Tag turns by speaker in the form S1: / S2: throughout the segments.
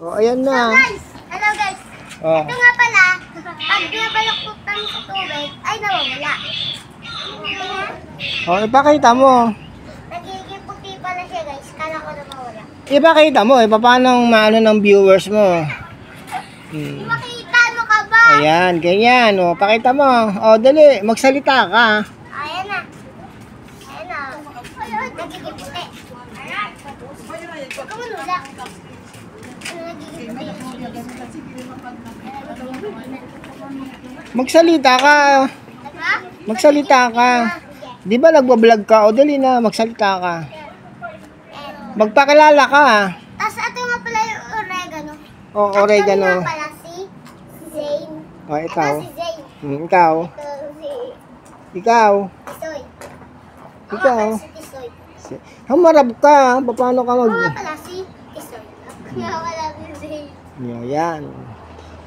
S1: Oh, ayan na.
S2: Hello guys.
S1: Oh.
S2: Ito nga pala, pag nabaluktot kami sa tubig, ay nawawala.
S1: Oh, ipakita mo.
S2: Nagiging puti pala siya guys, kala ko na mawala.
S1: Ipakita mo, paano maano ng viewers mo.
S2: Makita mo ka ba?
S1: Ayan, ganyan. O, pakita mo. O, dali, magsalita ka.
S2: Ayan na. Ayan na. Nagiging puti. Huwag ka manula. Nagiging puti.
S1: Magsalita ka.
S2: Diba?
S1: Magsalita ka. Di ba nagbablog ka? O, dali na, magsalita ka. Magpakilala ka.
S2: Tapos ito nga pala yung oregano.
S1: O, oregano.
S2: Ito nga pala si Zane.
S1: O, ikaw.
S2: Ito si Zane.
S1: Ikaw.
S2: Ito si
S1: Ikaw.
S2: Tisoy.
S1: Ikaw.
S2: Ako pala si Tisoy.
S1: Hamarap ka. Paano ka
S2: Ako
S1: mag...
S2: nga pala si Tisoy. Ako nga pala si Zane.
S1: Yan.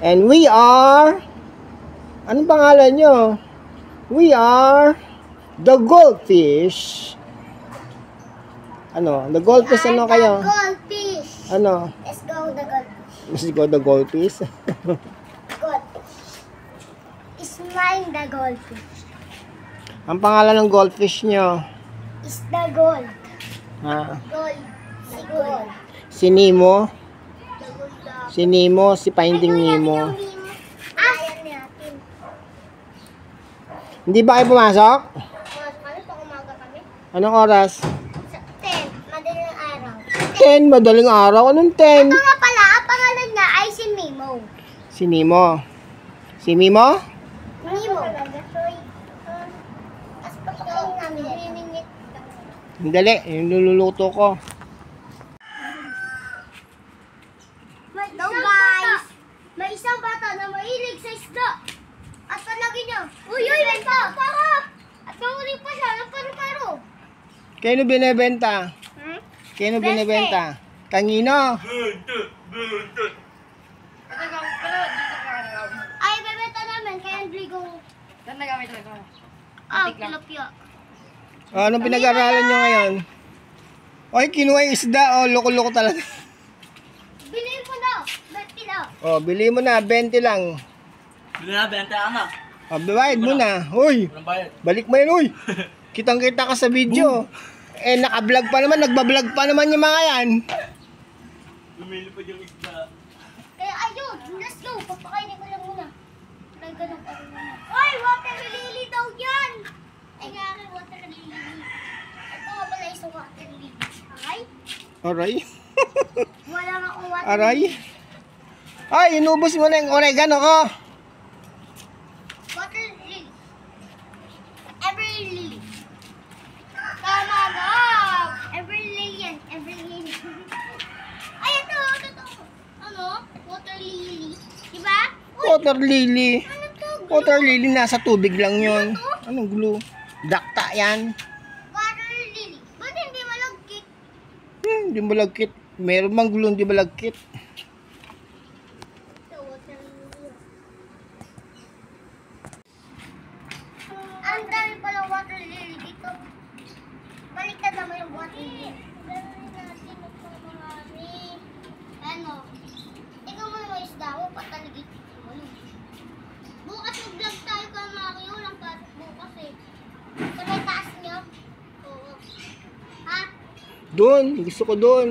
S1: And we are... Anong pangalan nyo? We are... The Goldfish. Ano? The Goldfish, ano kayo?
S2: The goldfish.
S1: Ano?
S2: Let's go the goldfish.
S1: Let's go the Goldfish.
S2: Goldfish. Is mine the goldfish.
S1: Ang pangalan ng goldfish nyo?
S2: Is the gold.
S1: Ha?
S2: Gold. Si gold.
S1: Si Nemo?
S2: The gold.
S1: Si Nemo, si Finding Nemo.
S2: Ayan natin.
S1: Hindi ba kayo pumasok?
S2: Kami pang umaga kami.
S1: Anong oras?
S2: Sa 10. Madaling araw.
S1: 10, madaling araw. Anong 10?
S2: Ito nga pala, ang pangalan niya ay si Mimo.
S1: Si Nemo. Si Mimo?
S2: Mimo. Tapos papakain namin. Minit.
S1: Dali, yung luluto ko.
S2: Hello guys! May isang bata na mahilig sa isda. At palagi niya, uy, may paro! At mahuli pa siya ng paro-paro.
S1: Kaya binibenta? Kaya binibenta? Kanino?
S2: Ay, bebenta namin, kaya nagligo.
S3: Saan nagamit ito?
S2: Ah, tilapia.
S1: Anong pinag-aralan nyo ngayon? Oy, kinuha yung isda. Oh, loko-loko talaga.
S2: Bilhin mo na, 20 na.
S1: Oh, bili mo na. 20 lang.
S4: Bili na, benta anak.
S1: Oh, bayad mo na. Uy,
S4: Walang bayad.
S1: balik mo yun, uy. Kitang-kita ka sa video. Eh, naka-vlog pa naman. Nagbablog pa naman yung mga yan.
S4: Lumilipad yung isda.
S2: Kaya ayun, let's go. Papakainin ko lang muna. Try ka lang pa muna. Ay, water lily daw yan! Ay, nga akin, water lily. Ito nga pala isang water lily. Ay,
S1: Aray.
S2: wala nga akong water
S1: Aray.
S2: lily.
S1: Ay, inubos mo na yung oregano ko.
S2: Water lily. Every lily. Tama na! Every lily yan. Every lily. Ay, ito. Ano? Water lily. Diba? Uy,
S1: Water lily.
S2: ano to?
S1: Water lily, nasa tubig lang yun. Anong glue? Dakta yan.
S2: Water lily. Ba't hindi malagkit?
S1: Hindi malagkit. Meron bang glue, hindi malagkit.
S2: Ito, water lily. Ang dami palang water lily dito. Baliktad naman yung water lily. Gano'n natin magpamarami. Ano? Ikaw mo naman isda mo, pataligit. Bukas mag-vlog tayo kay Mario. Lang bukas eh. Sa may taas niyo? Oo. Ha?
S1: Doon, gusto ko doon.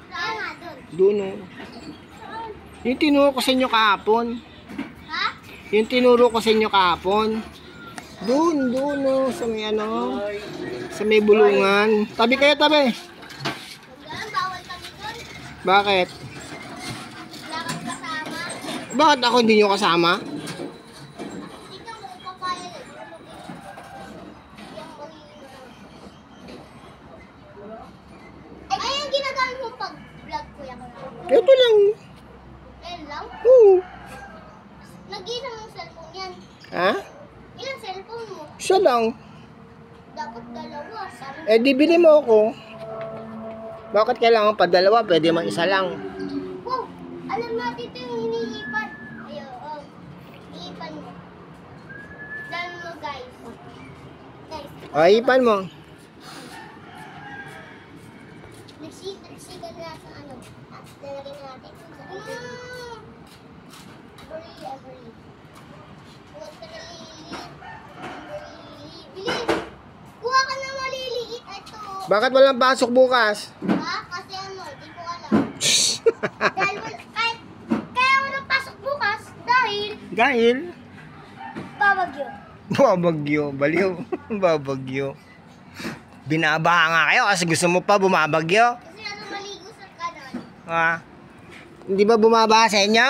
S2: Saan nga doon?
S1: Doon, oh.
S2: Saan?
S1: Yung tinuro ko sa inyo kahapon.
S2: Ha?
S1: Yung tinuro ko sa inyo kahapon. Doon, oh. Sa may ano. Sa may bulungan. Tabi kayo, tabi.
S2: Ganun, bawal kami doon.
S1: Bakit?
S2: Wala kang kasama.
S1: Bakit ako hindi nyo kasama?
S2: Tingnan mo kung papaya yun. Ay, yung ginagamit mo pag vlog ko yan.
S1: Ito lang.
S2: Ayun lang.
S1: Oo.
S2: Nag-iisa mong cellphone yan.
S1: Ha?
S2: Ilang cellphone mo?
S1: Siya lang.
S2: Dapat dalawa. Sabi
S1: Eh, di bili mo ako. Bakit kailangan pa dalawa? Pwede man isa lang.
S2: wow, alam natin ito yung hinihipan. Ayun, oh. Hihipan mo. Dahil mo, guys. Guys.
S1: O, ipan mo.
S2: Nagsigan na sa ano. lalagyan natin. Every. Water lily. Bilis! Kuha ka na maliliit. Ito.
S1: Bakit walang pasok bukas?
S2: Ha? Kasi ano, di ko alam. Dahil kaya walang pasok bukas dahil
S1: Dahil
S2: babagyo.
S1: babagyo, baliw. Babagyo. Binabaha nga kayo kasi gusto mo pa bumabagyo.
S2: Kasi ano, maligo sa kanan.
S1: Ha? Hindi ba bumabaha sa inyo?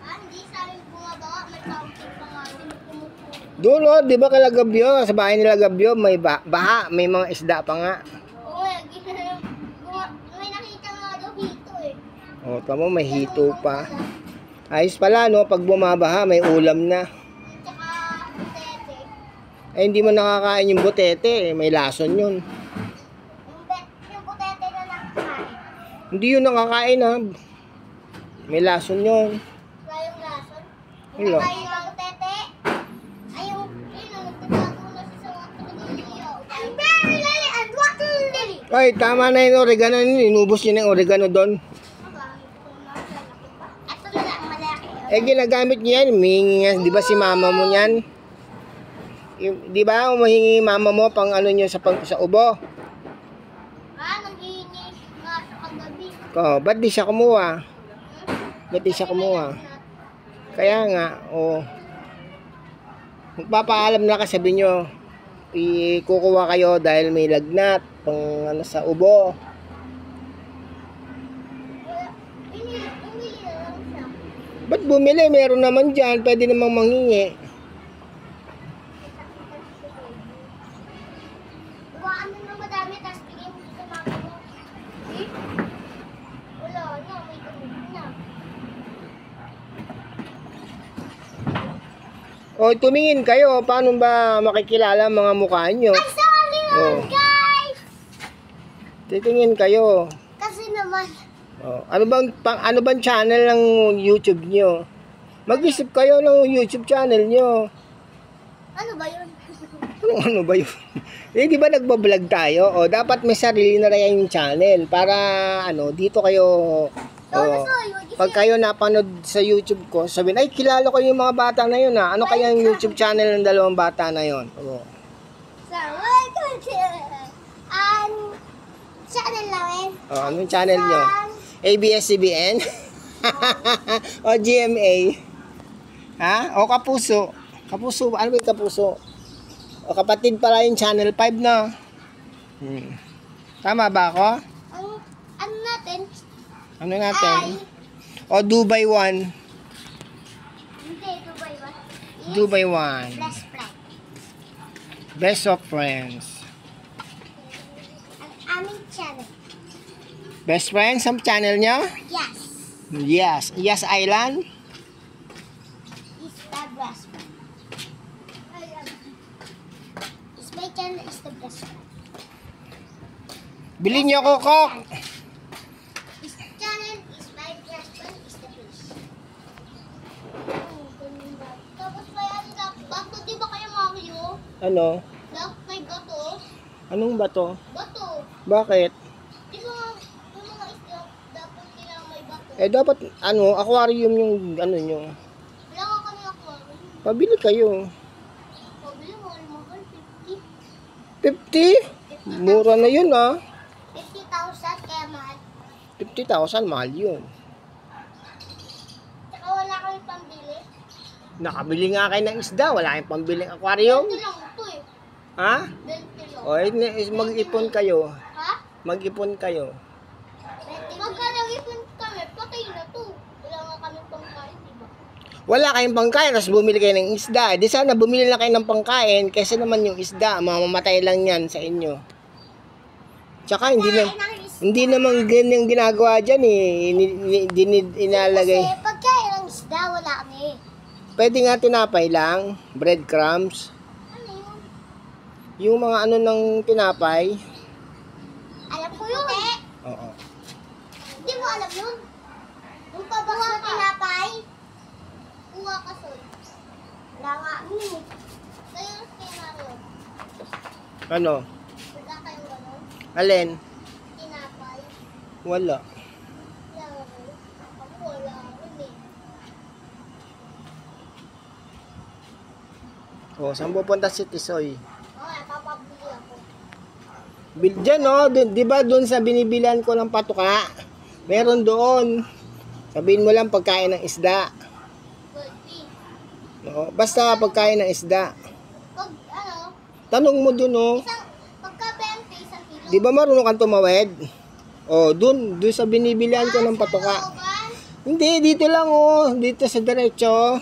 S2: Hindi sa amin bumabaka, may fountain pa nga. Hindi kumukuha.
S1: Doon, oh, di ba kala Gabyo? Sa bahay nila Gabyo, may baha, may mga isda pa nga.
S2: Oo, may nakita nga daw hito eh.
S1: O, tamo, may hito pa. Ayos pala, no? Pag bumabaha, may ulam na.
S2: Tsaka tete.
S1: Eh, hindi mo nakakain yung butete. May lason yun.
S2: Yung putete na nakakain.
S1: Hindi yun nakakain, ha? May lason yun.
S2: Wala yung lason.
S1: Wala.
S2: Nakakain yung putete. Ay, yung nagtatago na siya sa water lily. I'm very lily and water lily.
S1: Ay, tama na yung oregano. Inubos niya na yung oregano doon.
S2: Ito na lang malaki.
S1: Eh, ginagamit niya yan. Humihingi nga. Di ba si mama mo yan? Di ba umahingi mama mo pang ano niyo sa ubo?
S2: Nanghihingi nga sa kagabi.
S1: Ba't di siya kumuha? Ba't di siya kumuha? Kaya nga, magpapaalam na sabi nyo, ikukuha kayo dahil may lagnat pang ano sa ubo.
S2: Bumili na lang siya.
S1: Ba't bumili? Meron naman dyan, pwede namang manghingi.
S2: Buwaan mo na madami, tapos bigyan mo sa mama mo. Eh? Wala na, may gamit na.
S1: O, tumingin kayo, paano ba makikilala ang mga mukha nyo?
S2: Ay, sorry
S1: Oh.
S2: guys!
S1: Titingin kayo.
S2: Kasi naman,
S1: Ano bang channel ng YouTube nyo? Mag-isip kayo ng YouTube channel nyo.
S2: ano ba yun?
S1: Ano ba yun? Eh, di ba nagbablog tayo? O, dapat may sarili na rin yung channel para, dito kayo, pag kayo napanood sa YouTube ko, sabihin, ay, kilala ko yung mga bata na yun, ha? Ano kaya yung YouTube channel ng dalawang bata na yun? O,
S2: So, welcome to channel namin.
S1: anong channel nyo? ABS-CBN? O GMA? Ha? O Kapuso? Kapuso, ano ba yung Kapuso? O kapatid pala yung Channel 5 na. Tama ba ako?
S2: Ano natin?
S1: Ano natin? O Dubai 1.
S2: Hindi, Dubai ba?
S1: Dubai 1.
S2: Best friend.
S1: Best of Friends.
S2: Ang aming channel.
S1: Best Friends ang channel nyo?
S2: Yes.
S1: Yes. Yes Island?
S2: It's the best friend. It's my channel is the best friend.
S1: Bilhin nyo ko, Kok.
S2: This channel is my best friend is the fish. Tapos kaya bato, di ba kayo Mario?
S1: Ano?
S2: May bato.
S1: Anong bato?
S2: Bato.
S1: Bakit?
S2: Di ba yung mga isla, dapat nila may bato.
S1: Eh, dapat, aquarium yung, nyo.
S2: Wala nga kami aquarium.
S1: Pabili kayo.
S2: Pabili mo, mahal,
S1: 50? Mura na yun, ah.
S2: 50,000 kaya mahal.
S1: 50,000, mahal yun.
S2: Tsaka wala kami pambili.
S1: Nakabili nga kayo ng isda, wala kayong pambiling aquarium.
S2: 20 lang ito eh.
S1: Ha?
S2: 20 lang.
S1: O, mag-ipon kayo.
S2: Ha?
S1: Mag-ipon kayo.
S2: 20. Pagka nag-ipon kami, patay na to. Wala nga kami pangkain, diba?
S1: Wala kayong pangkain, tapos bumili kayo ng isda. Di sana bumili na kayo ng pangkain, kaysa naman yung isda, mamamatay lang yan sa inyo. Tsaka hindi naman ganyan ginagawa dyan eh. Inalagay.
S2: Kasi pagkain ng isda, wala kami.
S1: Pwede nga tinapay lang, breadcrumbs.
S2: Ano yun?
S1: Yung mga ng tinapay.
S2: Alam ko yun.
S1: Oo.
S2: Hindi mo alam yun. Yung pabas na tinapay, kuha ka sol. Wala nga. Kaya yung scenario.
S1: Ano?
S2: Wala kayong gano'n.
S1: Alin?
S2: Tinapay.
S1: Wala.
S2: Wala nga.
S1: O, saan pupunta si Tisoy?
S2: Okay, papabili ako.
S1: Diyan, oh, di ba doon sa binibilan ko ng patuka? Meron doon. Sabihin mo lang pagkain ng isda.
S2: Pwede.
S1: No, basta pagkain ng isda.
S2: Pag, ano,
S1: Tanong mo doon, oh.
S2: pagka 20, isang kilo.
S1: Di ba marunong kang tumawid? Oh, doon sa binibilihan ko ng patuka. Hindi, dito lang, oh. Dito sa diretso.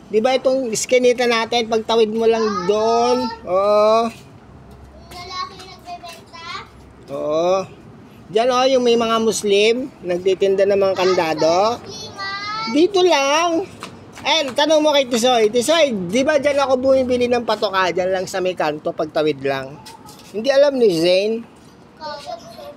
S1: Di ba itong iskinita natin, pagtawid mo lang doon. Oo.
S2: Yung lalaki nagbebenta.
S1: Oo. Diyan, oh, yung may mga Muslim, nagtitinda ng mga kandado.
S2: Lima.
S1: Dito lang. Eh, tanong mo kay Tisoy. Tisoy, di ba dyan ako bumibili ng patoka? Dyan lang sa may kanto, pagtawid lang. Hindi alam ni Zane.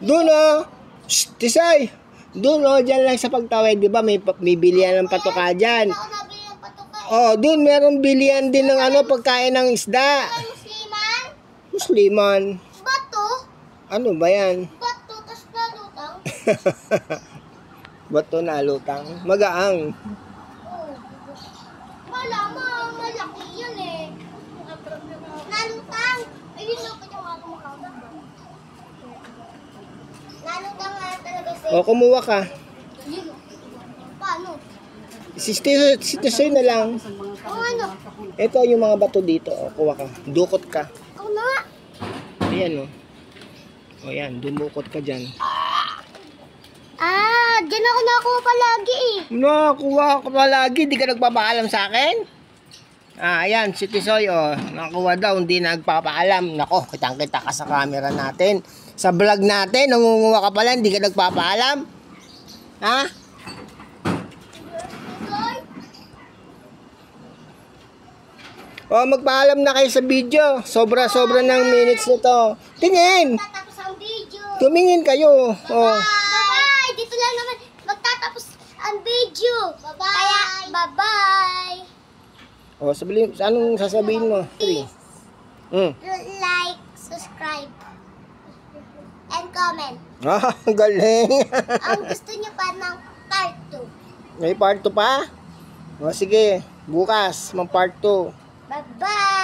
S1: Doon, oh. Shh, Tisoy. Doon, oh, dyan lang sa pagtawid. Di ba may bilihan ng patoka dyan?
S2: Ako nabili ng patuka.
S1: Oh, doon meron bilihan din ng ano, pagkain ng isda.
S2: Ay, Musliman.
S1: Musliman.
S2: Bato.
S1: Ano ba yan?
S2: Bato, tas nalutang.
S1: Bato na lutang. Magaang.
S2: Oh. Wala, malaki yun eh. Nalutang. Ayun na, pwede mga kumakawin. Nalutang nga talaga sa'yo.
S1: O, kumuha ka.
S2: Yun. Paano?
S1: Si Tisoy na lang.
S2: O ano?
S1: Ito yung mga bato dito. O, kuha ka. Dukot ka.
S2: Ako na nga.
S1: Ayan, o. O, yan. Dumukot ka dyan.
S2: Dyan ako nakuha palagi eh.
S1: Nakuha ko palagi. Di ka nagpapaalam sa akin? Ayan. Si Tisoy, o. Nakuha daw. Hindi nagpapaalam. Nako, kitang-kita ka sa camera natin. Sa vlog natin, nangunguha ka pala. Hindi ka nagpapaalam. Ha? O, magpaalam na kayo sa video. Sobra-sobra ng minutes nito. Tingin!
S2: Tatapos ang video.
S1: Tumingin kayo. O.
S2: Bye-bye! Dito lang naman magtatapos ang video. Bye-bye! Kaya, bye-bye!
S1: O, anong sasabihin mo? 3.
S2: Like, subscribe, and comment.
S1: Ah, galing.
S2: Ang gusto niyo pa ng part 2.
S1: May part 2 pa? O, sige. Bukas, mag part 2.
S2: Bye-bye!